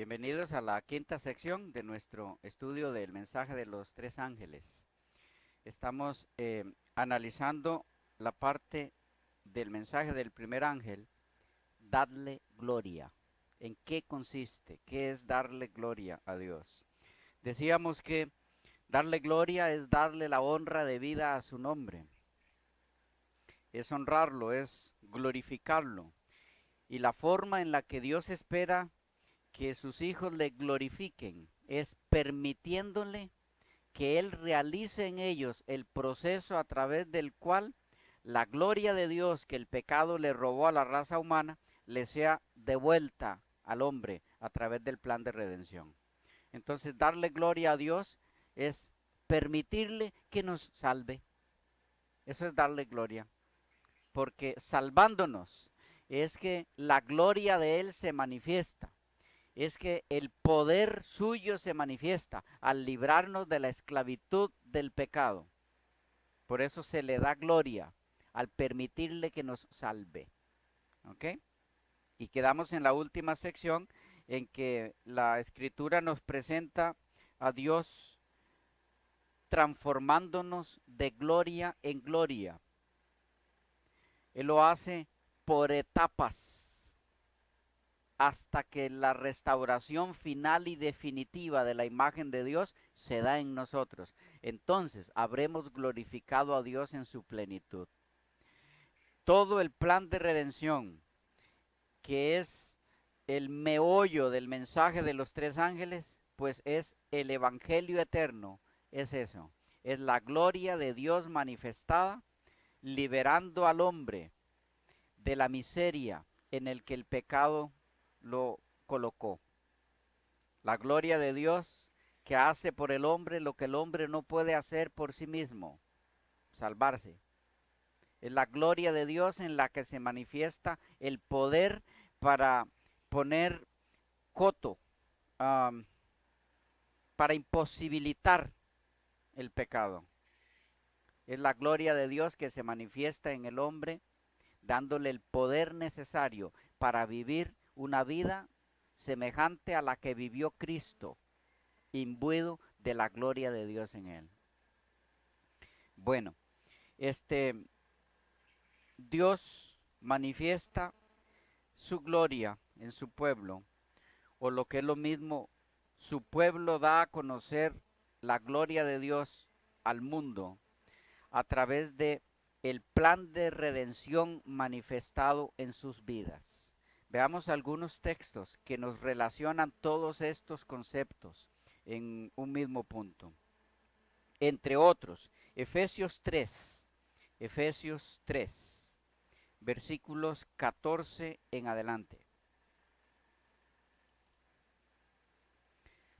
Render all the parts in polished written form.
Bienvenidos a la quinta sección de nuestro estudio del mensaje de los tres ángeles. Estamos analizando la parte del mensaje del primer ángel, darle gloria. ¿En qué consiste? ¿Qué es darle gloria a Dios? Decíamos que darle gloria es darle la honra debida a su nombre. Es honrarlo, es glorificarlo. Y la forma en la que Dios espera que sus hijos le glorifiquen es permitiéndole que Él realice en ellos el proceso a través del cual la gloria de Dios que el pecado le robó a la raza humana le sea devuelta al hombre a través del plan de redención. Entonces, darle gloria a Dios es permitirle que nos salve. Eso es darle gloria, porque salvándonos es que la gloria de Él se manifiesta. Es que el poder suyo se manifiesta al librarnos de la esclavitud del pecado. Por eso se le da gloria al permitirle que nos salve. ¿Ok? Y quedamos en la última sección en que la Escritura nos presenta a Dios transformándonos de gloria en gloria. Él lo hace por etapas, hasta que la restauración final y definitiva de la imagen de Dios se da en nosotros. Entonces habremos glorificado a Dios en su plenitud. Todo el plan de redención, que es el meollo del mensaje de los tres ángeles, pues es el evangelio eterno, es eso, es la gloria de Dios manifestada, liberando al hombre de la miseria en el que el pecado lo colocó. La gloria de Dios que hace por el hombre lo que el hombre no puede hacer por sí mismo, salvarse. Es la gloria de Dios en la que se manifiesta el poder para poner coto, para imposibilitar el pecado. Es la gloria de Dios que se manifiesta en el hombre, dándole el poder necesario para vivir una vida semejante a la que vivió Cristo, imbuido de la gloria de Dios en él. Bueno, Dios manifiesta su gloria en su pueblo, o lo que es lo mismo, su pueblo da a conocer la gloria de Dios al mundo a través de el plan de redención manifestado en sus vidas. Veamos algunos textos que nos relacionan todos estos conceptos en un mismo punto. Entre otros, Efesios 3, versículos 14 en adelante.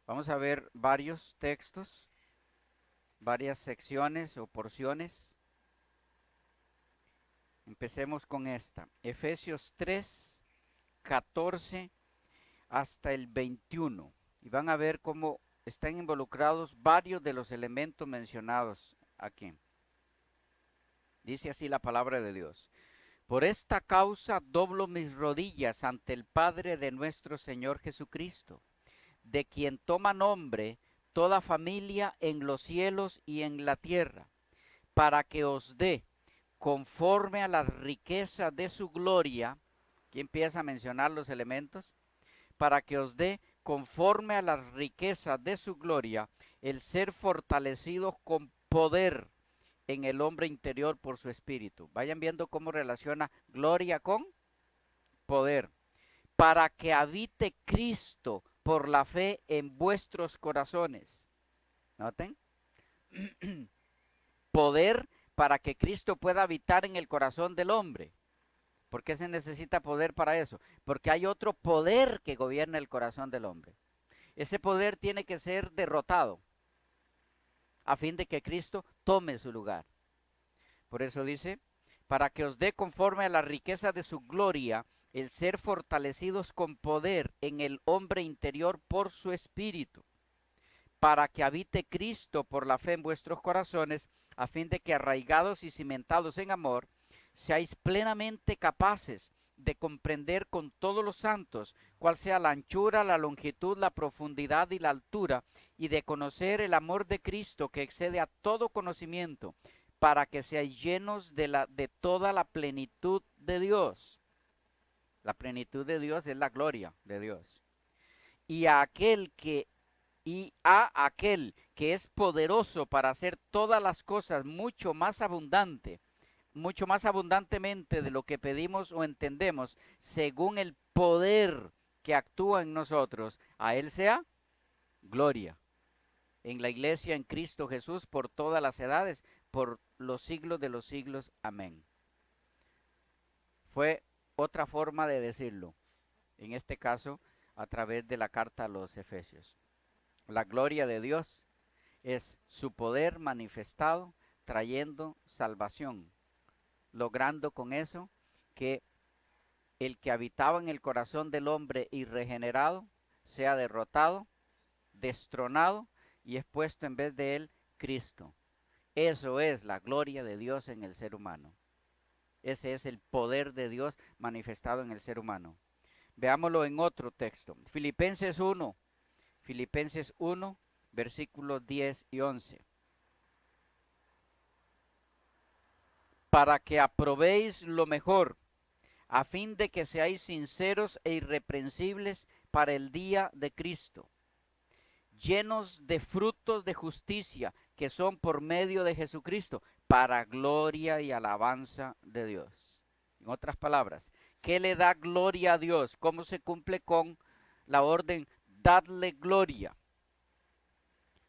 Vamos a ver varios textos, varias secciones o porciones. Empecemos con esta, Efesios 3, 14 hasta el 21. Y van a ver cómo están involucrados varios de los elementos mencionados aquí. Dice así la palabra de Dios. Por esta causa doblo mis rodillas ante el Padre de nuestro Señor Jesucristo, de quien toma nombre toda familia en los cielos y en la tierra, para que os dé, conforme a las riquezas de su gloria, aquí empieza a mencionar los elementos, para que os dé, conforme a las riquezas de su gloria, el ser fortalecidos con poder en el hombre interior por su espíritu. Vayan viendo cómo relaciona gloria con poder. Para que habite Cristo por la fe en vuestros corazones. ¿Noten? Poder para que Cristo pueda habitar en el corazón del hombre. ¿Por qué se necesita poder para eso? Porque hay otro poder que gobierna el corazón del hombre. Ese poder tiene que ser derrotado a fin de que Cristo tome su lugar. Por eso dice, para que os dé conforme a la riqueza de su gloria, el ser fortalecidos con poder en el hombre interior por su espíritu, para que habite Cristo por la fe en vuestros corazones, a fin de que arraigados y cimentados en amor, seáis plenamente capaces de comprender con todos los santos cuál sea la anchura, la longitud, la profundidad y la altura, y de conocer el amor de Cristo que excede a todo conocimiento, para que seáis llenos de toda la plenitud de Dios. La plenitud de Dios es la gloria de Dios. Y a aquel que es poderoso para hacer todas las cosas mucho más abundantemente de lo que pedimos o entendemos, según el poder que actúa en nosotros, a Él sea gloria en la iglesia, en Cristo Jesús, por todas las edades, por los siglos de los siglos. Amén. Fue otra forma de decirlo, en este caso, a través de la carta a los Efesios. La gloria de Dios es su poder manifestado, trayendo salvación, logrando con eso que el que habitaba en el corazón del hombre irregenerado sea derrotado, destronado y es puesto en vez de él Cristo. Eso es la gloria de Dios en el ser humano. Ese es el poder de Dios manifestado en el ser humano. Veámoslo en otro texto. Filipenses 1, versículos 10 y 11. Para que aprobéis lo mejor, a fin de que seáis sinceros e irreprensibles para el día de Cristo, llenos de frutos de justicia que son por medio de Jesucristo, para gloria y alabanza de Dios. En otras palabras, ¿qué le da gloria a Dios? ¿Cómo se cumple con la orden dadle gloria?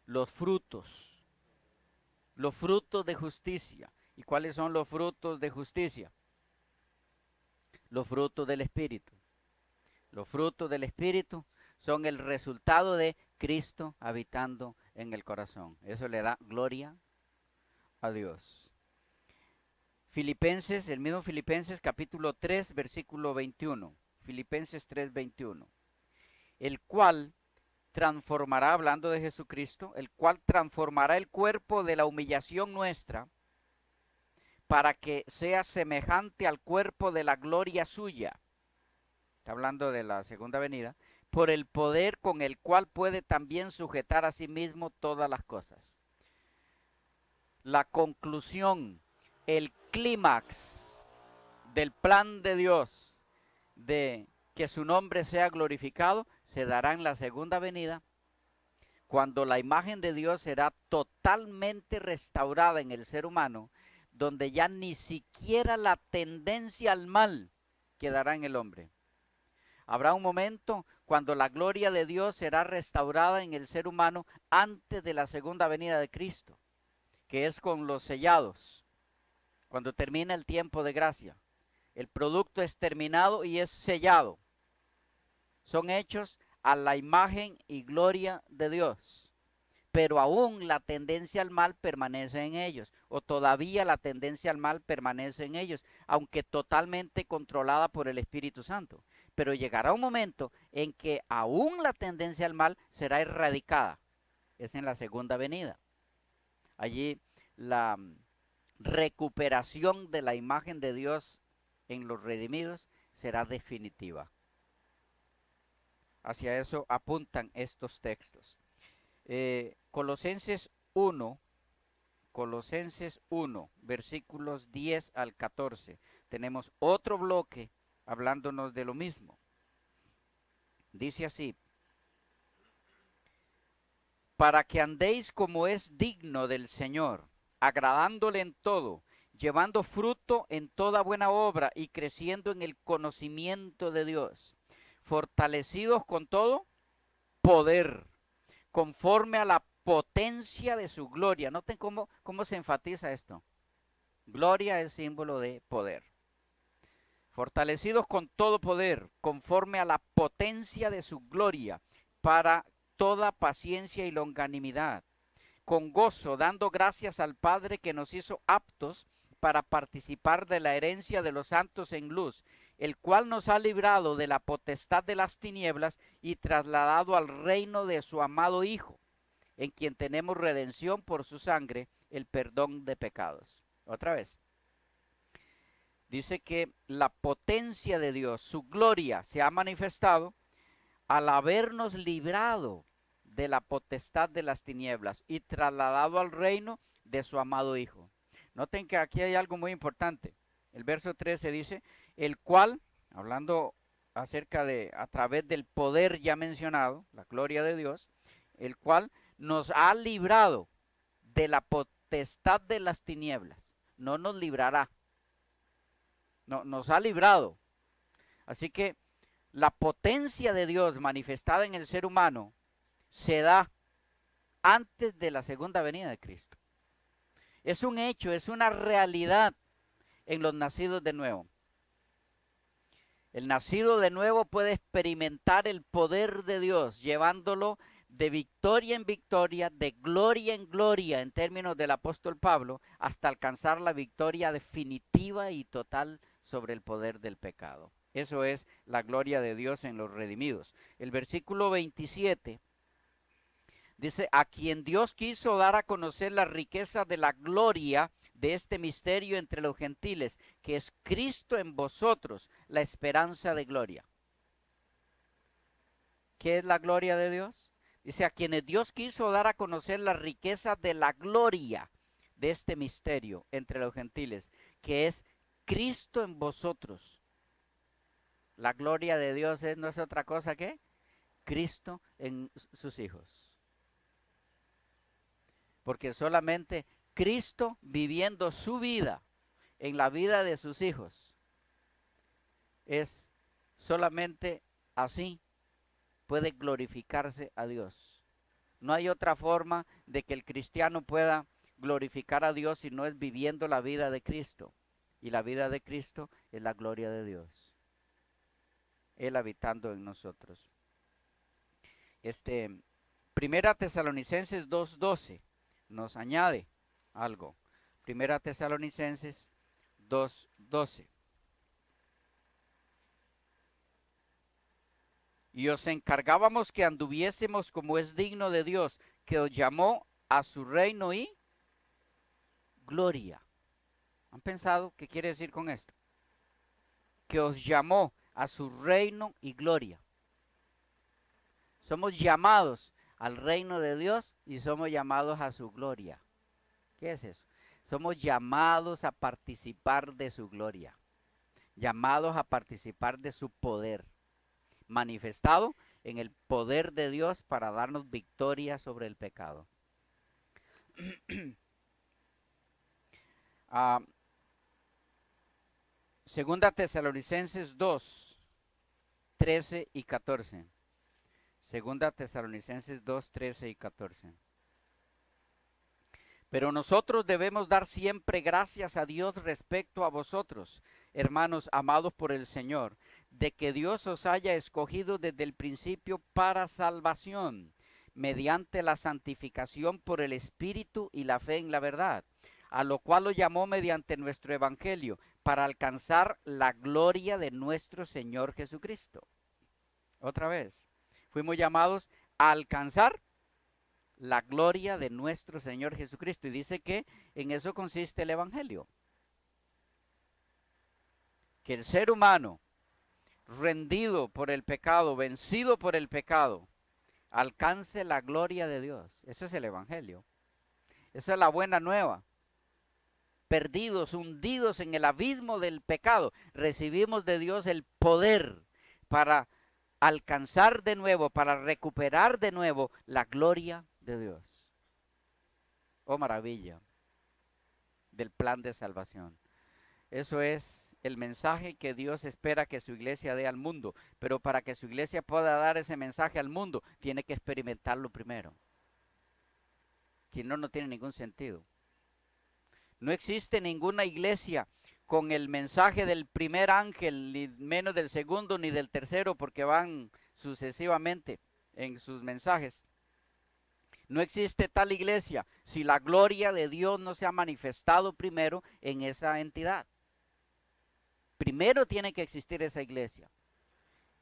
Los frutos de justicia. ¿Y cuáles son los frutos de justicia? Los frutos del Espíritu. Los frutos del Espíritu son el resultado de Cristo habitando en el corazón. Eso le da gloria a Dios. Filipenses, el mismo Filipenses capítulo 3, versículo 21. Filipenses 3, 21. El cual transformará, hablando de Jesucristo, el cual transformará el cuerpo de la humillación nuestra para que sea semejante al cuerpo de la gloria suya. Está hablando de la segunda venida, por el poder con el cual puede también sujetar a sí mismo todas las cosas. La conclusión, el clímax del plan de Dios de que su nombre sea glorificado se dará en la segunda venida, cuando la imagen de Dios será totalmente restaurada en el ser humano, donde ya ni siquiera la tendencia al mal quedará en el hombre. Habrá un momento cuando la gloria de Dios será restaurada en el ser humano antes de la segunda venida de Cristo, que es con los sellados, cuando termina el tiempo de gracia. El producto es terminado y es sellado. Son hechos a la imagen y gloria de Dios, pero aún la tendencia al mal permanece en ellos, o todavía la tendencia al mal permanece en ellos, aunque totalmente controlada por el Espíritu Santo. Pero llegará un momento en que aún la tendencia al mal será erradicada. Es en la segunda venida. Allí la recuperación de la imagen de Dios en los redimidos será definitiva. Hacia eso apuntan estos textos. Colosenses 1, versículos 10 al 14. Tenemos otro bloque hablándonos de lo mismo. Dice así: para que andéis como es digno del Señor, agradándole en todo, llevando fruto en toda buena obra y creciendo en el conocimiento de Dios, fortalecidos con todo poder, conforme a la potencia de su gloria. Noten cómo se enfatiza esto. Gloria es símbolo de poder. Fortalecidos con todo poder, conforme a la potencia de su gloria, para toda paciencia y longanimidad, con gozo, dando gracias al Padre que nos hizo aptos para participar de la herencia de los santos en luz, el cual nos ha librado de la potestad de las tinieblas y trasladado al reino de su amado Hijo, en quien tenemos redención por su sangre, el perdón de pecados. Otra vez. dice que la potencia de Dios, su gloria, se ha manifestado al habernos librado de la potestad de las tinieblas y trasladado al reino de su amado Hijo. Noten que aquí hay algo muy importante. El verso 13 dice, el cual, hablando acerca de, a través del poder ya mencionado, la gloria de Dios, el cual nos ha librado de la potestad de las tinieblas. No nos librará. No, nos ha librado. Así que la potencia de Dios manifestada en el ser humano se da antes de la segunda venida de Cristo. Es un hecho, es una realidad en los nacidos de nuevo. El nacido de nuevo puede experimentar el poder de Dios, llevándolo de victoria en victoria, de gloria en gloria, en términos del apóstol Pablo, hasta alcanzar la victoria definitiva y total sobre el poder del pecado. Eso es la gloria de Dios en los redimidos. El versículo 27 dice, a quien Dios quiso dar a conocer la riqueza de la gloria de este misterio entre los gentiles, que es Cristo en vosotros, la esperanza de gloria. ¿Qué es la gloria de Dios? Dice, a quienes Dios quiso dar a conocer la riqueza de la gloria de este misterio entre los gentiles, que es Cristo en vosotros. La gloria de Dios no es otra cosa que Cristo en sus hijos. Porque solamente Cristo viviendo su vida en la vida de sus hijos es solamente así puede glorificarse a Dios. No hay otra forma de que el cristiano pueda glorificar a Dios si no es viviendo la vida de Cristo. Y la vida de Cristo es la gloria de Dios. Él habitando en nosotros. Primera Tesalonicenses 2:12 nos añade algo. Primera Tesalonicenses 2:12. Y os encargábamos que anduviésemos como es digno de Dios, que os llamó a su reino y gloria. ¿Han pensado qué quiere decir con esto? Que os llamó a su reino y gloria. Somos llamados al reino de Dios y somos llamados a su gloria. ¿Qué es eso? Somos llamados a participar de su gloria, llamados a participar de su poder, manifestado en el poder de Dios para darnos victoria sobre el pecado. Segunda Tesalonicenses 2, 13 y 14. Segunda Tesalonicenses 2, 13 y 14. Pero nosotros debemos dar siempre gracias a Dios respecto a vosotros, hermanos amados por el Señor, de que Dios os haya escogido desde el principio para salvación, mediante la santificación por el Espíritu y la fe en la verdad, a lo cual os llamó mediante nuestro Evangelio, para alcanzar la gloria de nuestro Señor Jesucristo. Otra vez, fuimos llamados a alcanzar la gloria de nuestro Señor Jesucristo. Y dice que en eso consiste el Evangelio. Que el ser humano, rendido por el pecado, vencido por el pecado, alcance la gloria de Dios. Eso es el Evangelio. Eso es la buena nueva. Perdidos, hundidos en el abismo del pecado, recibimos de Dios el poder para alcanzar de nuevo, para recuperar de nuevo la gloria de Dios. Oh, maravilla del plan de salvación. Eso es el mensaje que Dios espera que su iglesia dé al mundo. Pero para que su iglesia pueda dar ese mensaje al mundo, tiene que experimentarlo primero. Si no, no tiene ningún sentido. No existe ninguna iglesia con el mensaje del primer ángel, ni menos del segundo, ni del tercero, porque van sucesivamente en sus mensajes. No existe tal iglesia si la gloria de Dios no se ha manifestado primero en esa entidad. Primero tiene que existir esa iglesia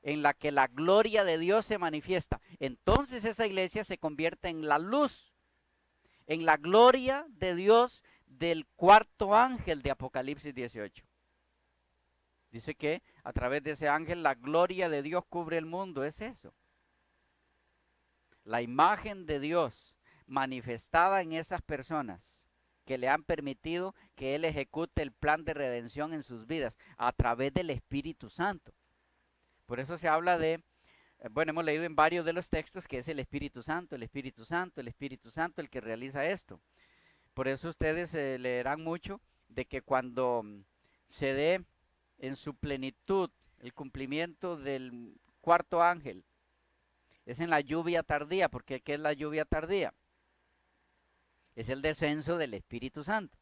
en la que la gloria de Dios se manifiesta. Entonces esa iglesia se convierte en la luz, en la gloria de Dios del cuarto ángel de Apocalipsis 18. Dice que a través de ese ángel la gloria de Dios cubre el mundo, es eso. La imagen de Dios manifestada en esas personas que le han permitido que Él ejecute el plan de redención en sus vidas a través del Espíritu Santo. Por eso se habla de, bueno, hemos leído en varios de los textos que es el Espíritu Santo, el Espíritu Santo, el Espíritu Santo el que realiza esto. Por eso ustedes leerán mucho de que cuando se dé en su plenitud el cumplimiento del cuarto ángel, es en la lluvia tardía, porque ¿qué es la lluvia tardía? Es el descenso del Espíritu Santo.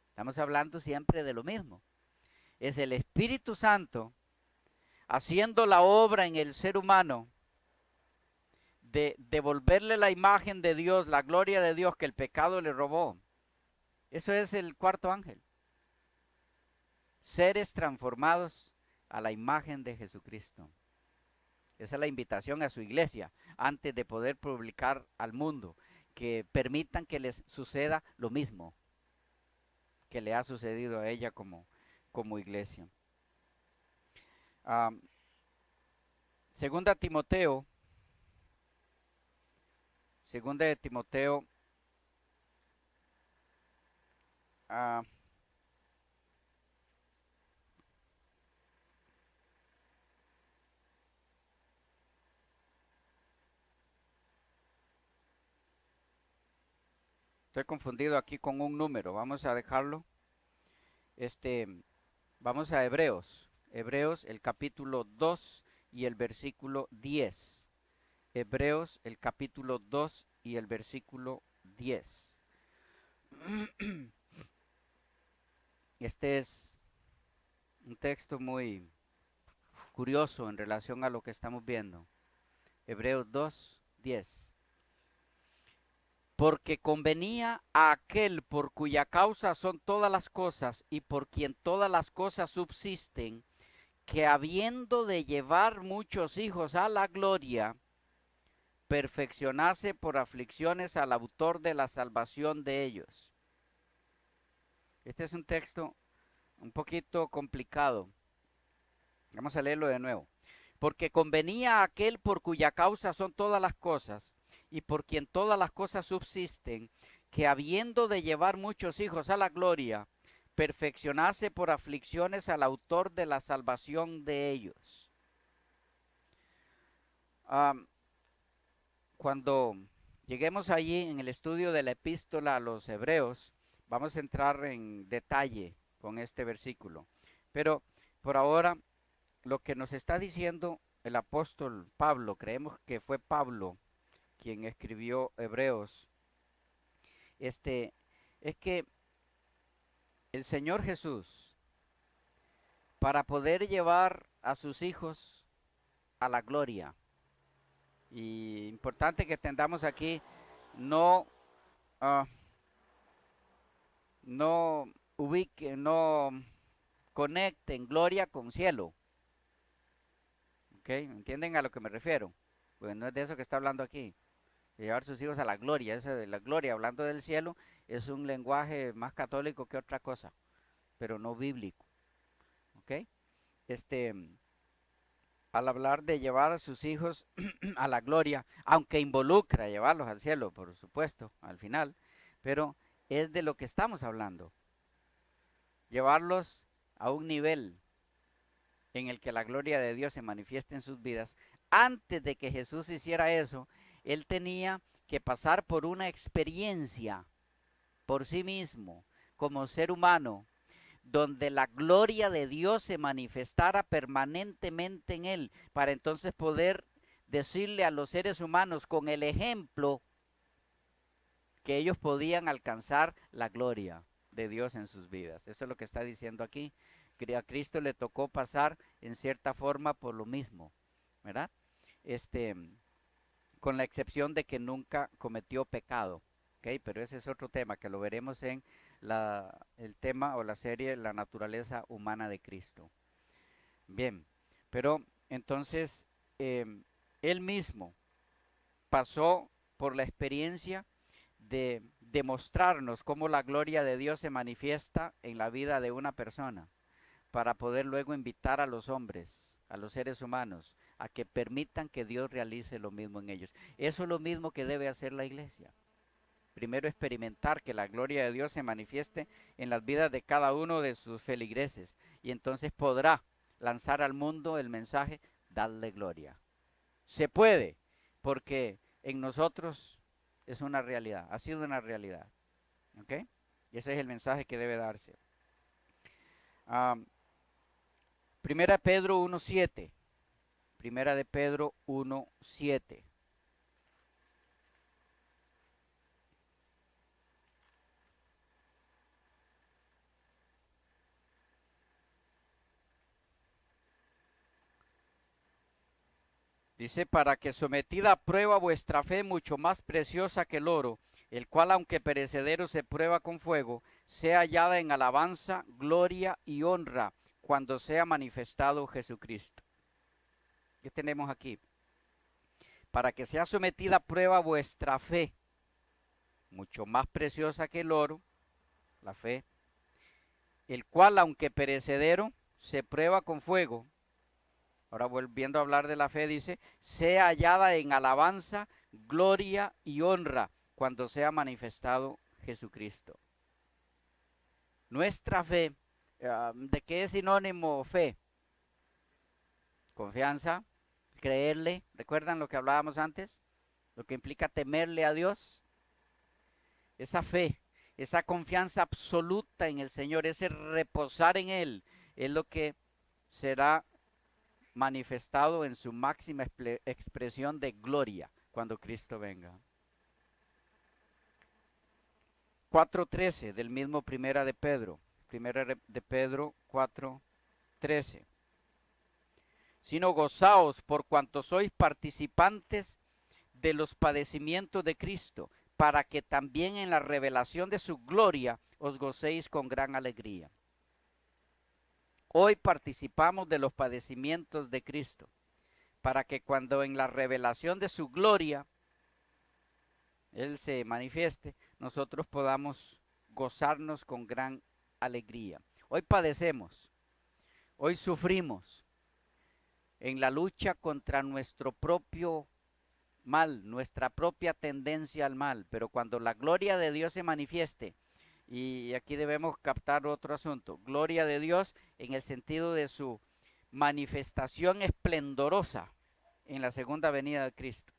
Estamos hablando siempre de lo mismo. Es el Espíritu Santo haciendo la obra en el ser humano de devolverle la imagen de Dios, la gloria de Dios que el pecado le robó. Eso es el cuarto ángel. Seres transformados a la imagen de Jesucristo. Esa es la invitación a su iglesia antes de poder publicar al mundo, que permitan que les suceda lo mismo que le ha sucedido a ella como iglesia. Segunda Timoteo, segunda de Timoteo, estoy confundido aquí con un número, vamos a dejarlo. Vamos a Hebreos, Hebreos el capítulo 2 y el versículo 10. Hebreos el capítulo 2 y el versículo 10. Este es un texto muy curioso en relación a lo que estamos viendo. Hebreos 2, 10. Porque convenía a aquel por cuya causa son todas las cosas y por quien todas las cosas subsisten, que habiendo de llevar muchos hijos a la gloria, perfeccionase por aflicciones al autor de la salvación de ellos. Este es un texto un poquito complicado. Vamos a leerlo de nuevo. Porque convenía a aquel por cuya causa son todas las cosas y por quien todas las cosas subsisten, que habiendo de llevar muchos hijos a la gloria, perfeccionase por aflicciones al autor de la salvación de ellos. Cuando lleguemos allí en el estudio de la epístola a los Hebreos, vamos a entrar en detalle con este versículo. Pero por ahora, lo que nos está diciendo el apóstol Pablo, creemos que fue Pablo quien escribió Hebreos, es que el Señor Jesús, para poder llevar a sus hijos a la gloria, y importante que entendamos aquí, no, uh, no ubiquen, no conecten gloria con cielo. ¿Ok? ¿Entienden a lo que me refiero? Pues no es de eso que está hablando aquí. De llevar sus hijos a la gloria. Esa de la gloria, hablando del cielo, es un lenguaje más católico que otra cosa, pero no bíblico. ¿Ok? Al hablar de llevar a sus hijos a la gloria, aunque involucra llevarlos al cielo, por supuesto, al final, pero es de lo que estamos hablando. Llevarlos a un nivel en el que la gloria de Dios se manifieste en sus vidas. Antes de que Jesús hiciera eso, Él tenía que pasar por una experiencia por sí mismo, como ser humano, donde la gloria de Dios se manifestara permanentemente en Él, para entonces poder decirle a los seres humanos con el ejemplo que ellos podían alcanzar la gloria de Dios en sus vidas. Eso es lo que está diciendo aquí. A Cristo le tocó pasar en cierta forma por lo mismo, ¿verdad? Con la excepción de que nunca cometió pecado, ¿ok? Pero ese es otro tema que lo veremos en el tema o la serie La naturaleza humana de Cristo. Bien, pero entonces él mismo pasó por la experiencia de demostrarnos cómo la gloria de Dios se manifiesta en la vida de una persona, para poder luego invitar a los hombres, a los seres humanos, a que permitan que Dios realice lo mismo en ellos. Eso es lo mismo que debe hacer la iglesia. Primero experimentar que la gloria de Dios se manifieste en las vidas de cada uno de sus feligreses y entonces podrá lanzar al mundo el mensaje, darle gloria. Se puede, porque en nosotros es una realidad, ha sido una realidad. ¿Ok? Y ese es el mensaje que debe darse. Primera de Pedro 1:7. Primera de Pedro 1:7. Dice, para que sometida a prueba vuestra fe mucho más preciosa que el oro, el cual aunque perecedero se prueba con fuego, sea hallada en alabanza, gloria y honra cuando sea manifestado Jesucristo. ¿Qué tenemos aquí? Para que sea sometida a prueba vuestra fe, mucho más preciosa que el oro, la fe, el cual aunque perecedero se prueba con fuego. Ahora volviendo a hablar de la fe, dice, sea hallada en alabanza, gloria y honra cuando sea manifestado Jesucristo. Nuestra fe, ¿de qué es sinónimo fe? Confianza, creerle. ¿Recuerdan lo que hablábamos antes? Lo que implica temerle a Dios. Esa fe, esa confianza absoluta en el Señor, ese reposar en Él, es lo que será manifestado en su máxima expresión de gloria cuando Cristo venga. 4:13 del mismo Primera de Pedro. Primera de Pedro 4:13. Sino gozaos por cuanto sois participantes de los padecimientos de Cristo, para que también en la revelación de su gloria os gocéis con gran alegría. Hoy participamos de los padecimientos de Cristo, para que cuando en la revelación de su gloria Él se manifieste, nosotros podamos gozarnos con gran alegría. Hoy padecemos, hoy sufrimos en la lucha contra nuestro propio mal, nuestra propia tendencia al mal, pero cuando la gloria de Dios se manifieste, y aquí debemos captar otro asunto, gloria de Dios en el sentido de su manifestación esplendorosa en la segunda venida de Cristo.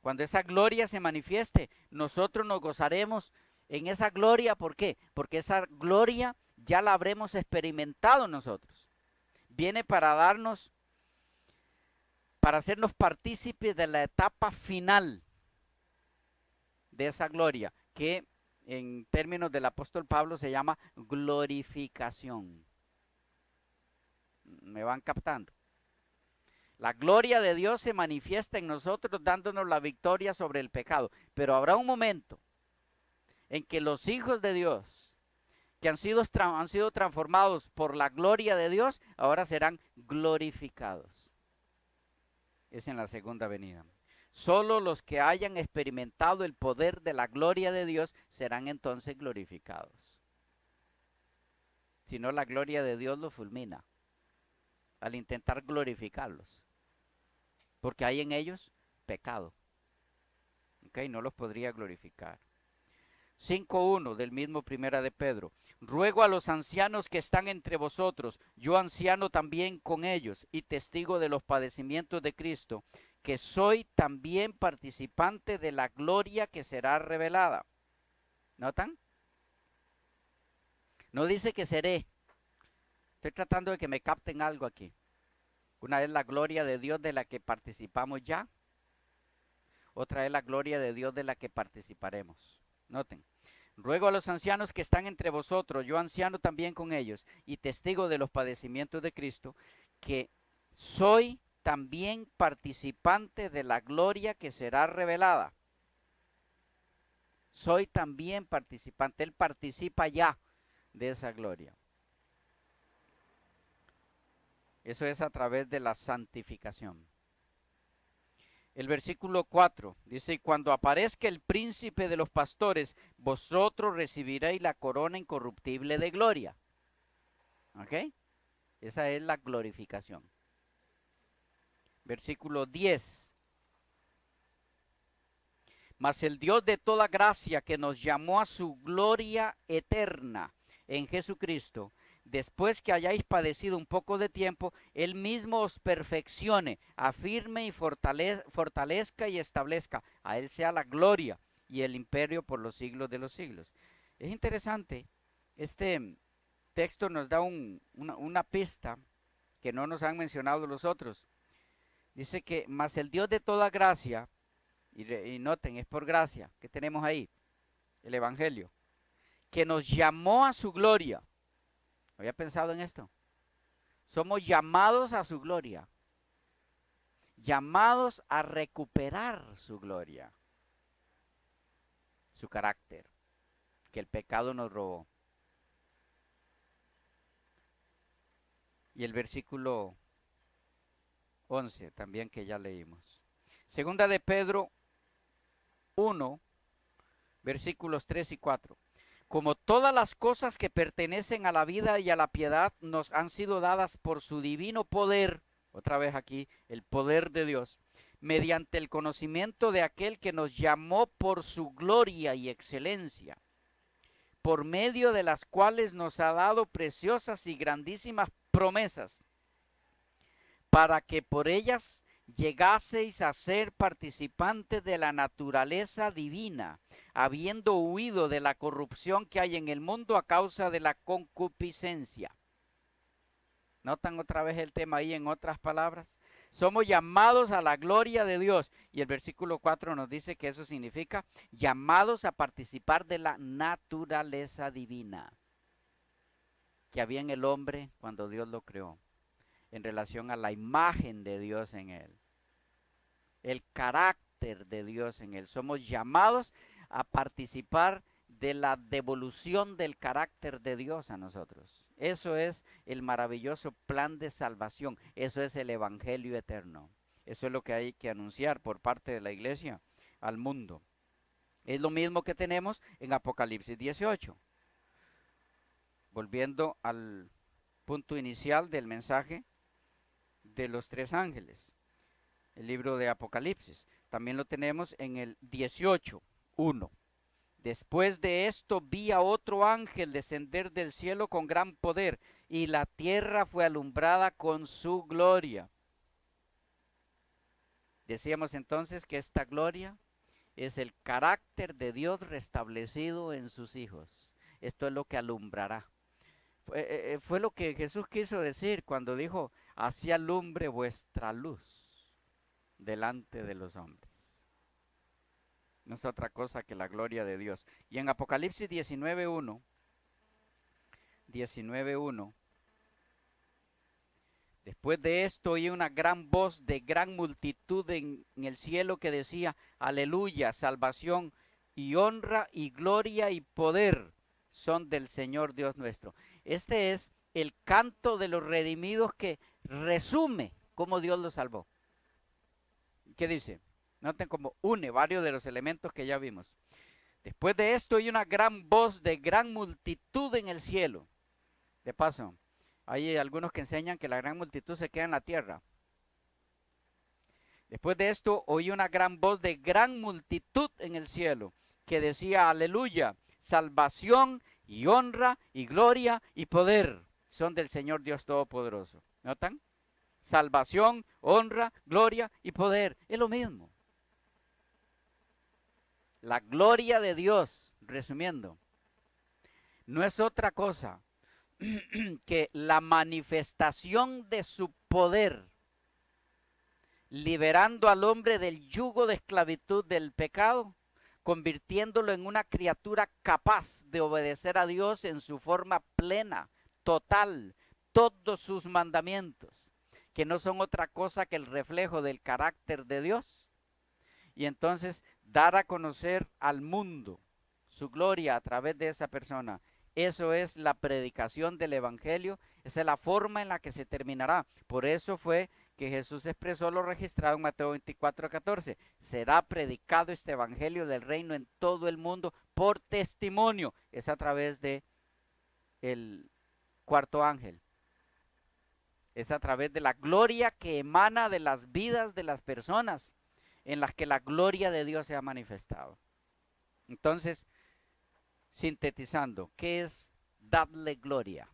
Cuando esa gloria se manifieste, nosotros nos gozaremos en esa gloria. ¿Por qué? Porque esa gloria ya la habremos experimentado nosotros. Viene para darnos, para hacernos partícipes de la etapa final de esa gloria, que en términos del apóstol Pablo se llama glorificación. ¿Me van captando? La gloria de Dios se manifiesta en nosotros dándonos la victoria sobre el pecado. Pero habrá un momento en que los hijos de Dios, que han sido transformados por la gloria de Dios, ahora serán glorificados. Es en la segunda venida. Solo los que hayan experimentado el poder de la gloria de Dios serán entonces glorificados. Si no, la gloria de Dios los fulmina al intentar glorificarlos, porque hay en ellos pecado. No los podría glorificar. 5:1 del mismo Primera de Pedro. Ruego a los ancianos que están entre vosotros, yo anciano también con ellos y testigo de los padecimientos de Cristo, que soy también participante de la gloria que será revelada. ¿Notan? No dice que seré. Estoy tratando de que me capten algo aquí. Una es la gloria de Dios de la que participamos ya. Otra es la gloria de Dios de la que participaremos. Noten. Ruego a los ancianos que están entre vosotros, yo anciano también con ellos, y testigo de los padecimientos de Cristo, que soy también participante de la gloria que será revelada. Soy también participante, Él participa ya de esa gloria. Eso es a través de la santificación. El versículo 4 dice, y cuando aparezca el príncipe de los pastores, vosotros recibiréis la corona incorruptible de gloria. ¿Ok? Esa es la glorificación. Versículo 10. Mas el Dios de toda gracia, que nos llamó a su gloria eterna en Jesucristo, después que hayáis padecido un poco de tiempo, Él mismo os perfeccione, afirme y fortalezca y establezca. A Él sea la gloria y el imperio por los siglos de los siglos. Es interesante, este texto nos da una pista que no nos han mencionado los otros. Dice que, mas el Dios de toda gracia, y noten, es por gracia que tenemos ahí, el Evangelio, que nos llamó a su gloria. ¿Había pensado en esto? Somos llamados a su gloria, llamados a recuperar su gloria, su carácter, que el pecado nos robó. Y el versículo 11 también que ya leímos. Segunda de Pedro 1, versículos 3 y 4. Como todas las cosas que pertenecen a la vida y a la piedad nos han sido dadas por su divino poder, otra vez aquí, el poder de Dios, mediante el conocimiento de aquel que nos llamó por su gloria y excelencia, por medio de las cuales nos ha dado preciosas y grandísimas promesas, para que por ellas llegaseis a ser participantes de la naturaleza divina, habiendo huido de la corrupción que hay en el mundo a causa de la concupiscencia. ¿Notan otra vez el tema ahí en otras palabras? Somos llamados a la gloria de Dios. Y el versículo 4 nos dice que eso significa llamados a participar de la naturaleza divina que había en el hombre cuando Dios lo creó, en relación a la imagen de Dios en él, el carácter de Dios en él. Somos llamados a participar de la devolución del carácter de Dios a nosotros. Eso es el maravilloso plan de salvación. Eso es el evangelio eterno. Eso es lo que hay que anunciar por parte de la iglesia al mundo. Es lo mismo que tenemos en Apocalipsis 18. Volviendo al punto inicial del mensaje de los tres ángeles, el libro de Apocalipsis. También lo tenemos en el 18:1. Después de esto vi a otro ángel descender del cielo con gran poder, y la tierra fue alumbrada con su gloria. Decíamos entonces que esta gloria es el carácter de Dios restablecido en sus hijos. Esto es lo que alumbrará. Fue lo que Jesús quiso decir cuando dijo, así alumbre vuestra luz delante de los hombres. No es otra cosa que la gloria de Dios. Y en Apocalipsis 19:1, después de esto oí una gran voz de gran multitud en el cielo que decía, aleluya, salvación y honra y gloria y poder son del Señor Dios nuestro. Este es el canto de los redimidos que resume cómo Dios los salvó. ¿Qué dice? Noten cómo une varios de los elementos que ya vimos. Después de esto oí una gran voz de gran multitud en el cielo. De paso, hay algunos que enseñan que la gran multitud se queda en la tierra. Después de esto oí una gran voz de gran multitud en el cielo que decía, aleluya, salvación y honra y gloria y poder son del Señor Dios Todopoderoso. ¿Notan? Salvación, honra, gloria y poder. Es lo mismo. La gloria de Dios, resumiendo, no es otra cosa que la manifestación de su poder, liberando al hombre del yugo de esclavitud del pecado, convirtiéndolo en una criatura capaz de obedecer a Dios en su forma plena, total, todos sus mandamientos, que no son otra cosa que el reflejo del carácter de Dios. Y entonces dar a conocer al mundo su gloria a través de esa persona. Eso es la predicación del Evangelio, esa es la forma en la que se terminará. Por eso fue que Jesús expresó lo registrado en Mateo 24:14. Será predicado este Evangelio del reino en todo el mundo por testimonio. Es a través de el cuarto ángel. Es a través de la gloria que emana de las vidas de las personas en las que la gloria de Dios se ha manifestado. Entonces, sintetizando, ¿qué es darle gloria?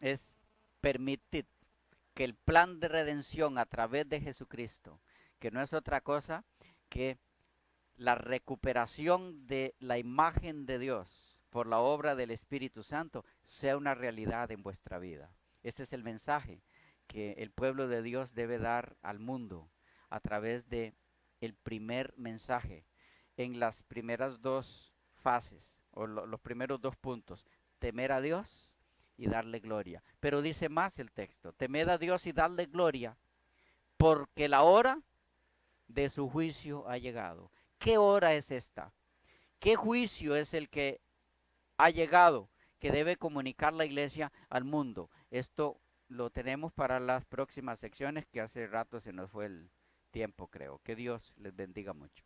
Es permitir que el plan de redención a través de Jesucristo, que no es otra cosa que la recuperación de la imagen de Dios por la obra del Espíritu Santo, sea una realidad en vuestra vida. Ese es el mensaje que el pueblo de Dios debe dar al mundo a través de el primer mensaje en las primeras dos fases o los primeros dos puntos: temer a Dios y darle gloria. Pero dice más el texto: temed a Dios y darle gloria, porque la hora de su juicio ha llegado. ¿Qué hora es esta? ¿Qué juicio es el que ha llegado, que debe comunicar la iglesia al mundo? Esto lo tenemos para las próximas secciones, que hace rato se nos fue el tiempo, creo. Que Dios les bendiga mucho.